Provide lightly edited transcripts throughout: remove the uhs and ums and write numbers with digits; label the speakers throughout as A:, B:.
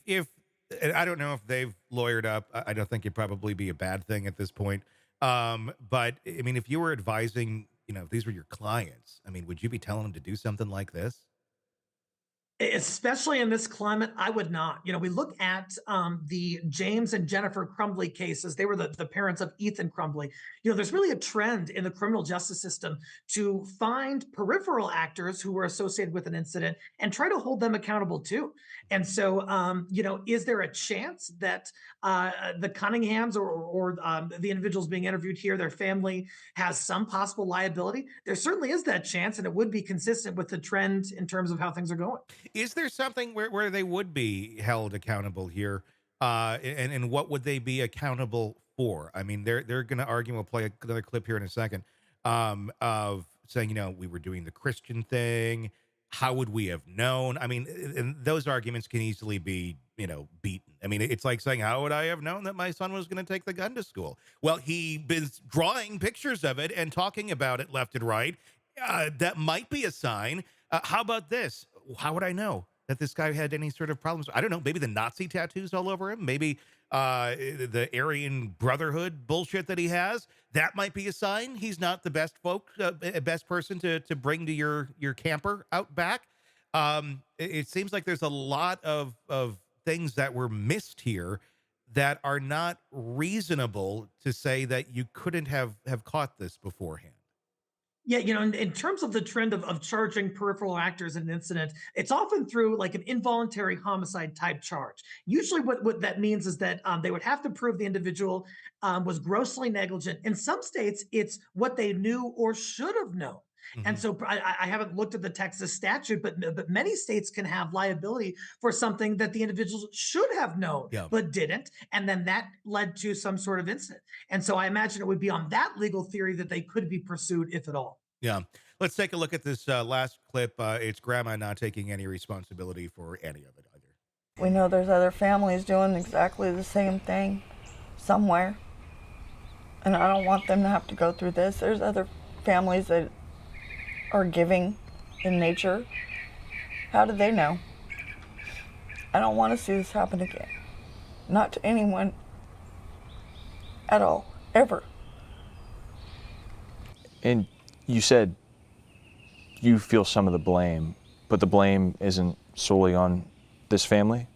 A: If and I don't know if they've lawyered up. I don't think it'd probably be a bad thing at this point. But I mean, if you were advising, if these were your clients, I mean, would you be telling them to do something like this?
B: Especially in this climate, I would not. We look at the James and Jennifer Crumbly cases. They were the parents of Ethan Crumbly. There's really a trend in the criminal justice system to find peripheral actors who were associated with an incident and try to hold them accountable too. And so, is there a chance that the Cunninghams or the individuals being interviewed here, their family has some possible liability? There certainly is that chance, and it would be consistent with the trend in terms of how things are going.
A: Is there something where they would be held accountable here? And what would they be accountable for? I mean, they're going to argue. We'll play another clip here in a second. Of saying, we were doing the Christian thing. How would we have known? I mean, and those arguments can easily be, beaten. I mean, it's like saying, how would I have known that my son was going to take the gun to school? Well, he been drawing pictures of it and talking about it left and right. That might be a sign. How about this? How would I know that this guy had any sort of problems? I don't know. Maybe the Nazi tattoos all over him. Maybe the Aryan Brotherhood bullshit that he has. That might be a sign he's not the best person to bring to your camper out back. It seems like there's a lot of things that were missed here that are not reasonable to say that you couldn't have caught this beforehand.
B: Yeah, in terms of the trend of charging peripheral actors in an incident, it's often through like an involuntary homicide type charge. Usually, what that means is that they would have to prove the individual was grossly negligent. In some states, it's what they knew or should have known. And
A: Mhm.
B: so I haven't looked at the Texas statute, but many states can have liability for something that the individuals should have known
A: Yeah.
B: but didn't, and then that led to some sort of incident. And so I imagine it would be on that legal theory that they could be pursued, if at all.
A: Yeah. Let's take a look at this last clip. It's grandma not taking any responsibility for any of it either.
C: We know there's other families doing exactly the same thing somewhere. And I don't want them to have to go through this. There's other families that are giving in nature. How do they know? I don't want to see this happen again. Not to anyone at all, ever.
D: And you said you feel some of the blame, but the blame isn't solely on this family?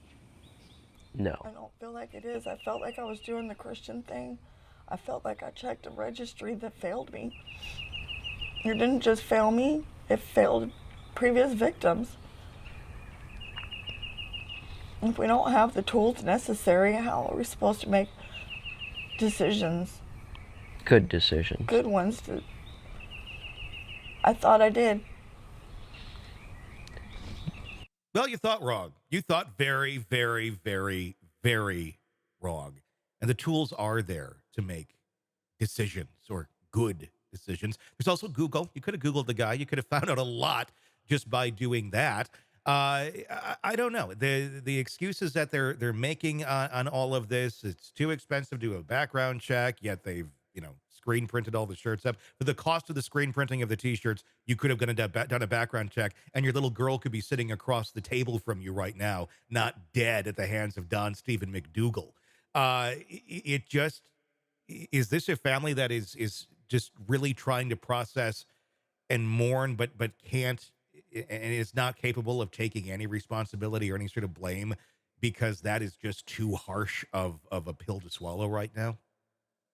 E: No.
C: I don't feel like it is. I felt like I was doing the Christian thing. I felt like I checked a registry that failed me. It didn't just fail me, it failed previous victims. If we don't have the tools necessary, how are we supposed to make decisions,
E: Good decisions.
C: good ones? I thought I did.
A: Well, you thought wrong. You thought very, very, very, very wrong. And the tools are there to make decisions or good decisions. There's also Google. You could have Googled the guy. You could have found out a lot just by doing that. I don't know the excuses that they're making on all of this. It's too expensive to do a background check. Yet they've screen printed all the shirts up for the cost of the screen printing of the T-shirts. You could have done a background check, and your little girl could be sitting across the table from you right now, not dead at the hands of Don Steven McDougal. It just is this a family that is just really trying to process and mourn, but can't and is not capable of taking any responsibility or any sort of blame because that is just too harsh of a pill to swallow right now.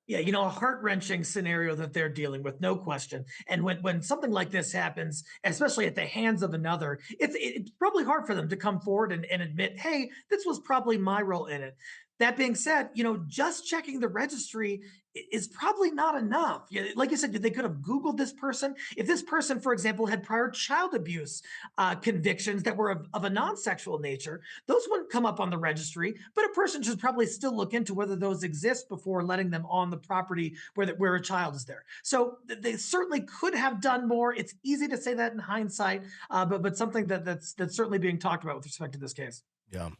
B: Yeah, a heart-wrenching scenario that they're dealing with, no question. And when something like this happens, especially at the hands of another, it's probably hard for them to come forward and admit, hey, this was probably my role in it. That being said, just checking the registry is probably not enough. Yeah, like you said, they could have Googled this person. If this person, for example, had prior child abuse convictions that were of a non-sexual nature, those wouldn't come up on the registry, but a person should probably still look into whether those exist before letting them on the property where a child is there. So they certainly could have done more. It's easy to say that in hindsight, but something that's certainly being talked about with respect to this case.
A: Yeah.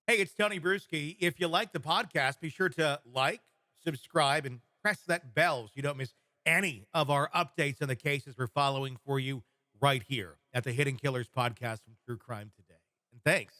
A: Hey, it's Tony Brueski. If you like the podcast, be sure to like, subscribe, and press that bell so you don't miss any of our updates on the cases we're following for you right here at the Hidden Killers podcast from True Crime Today. And thanks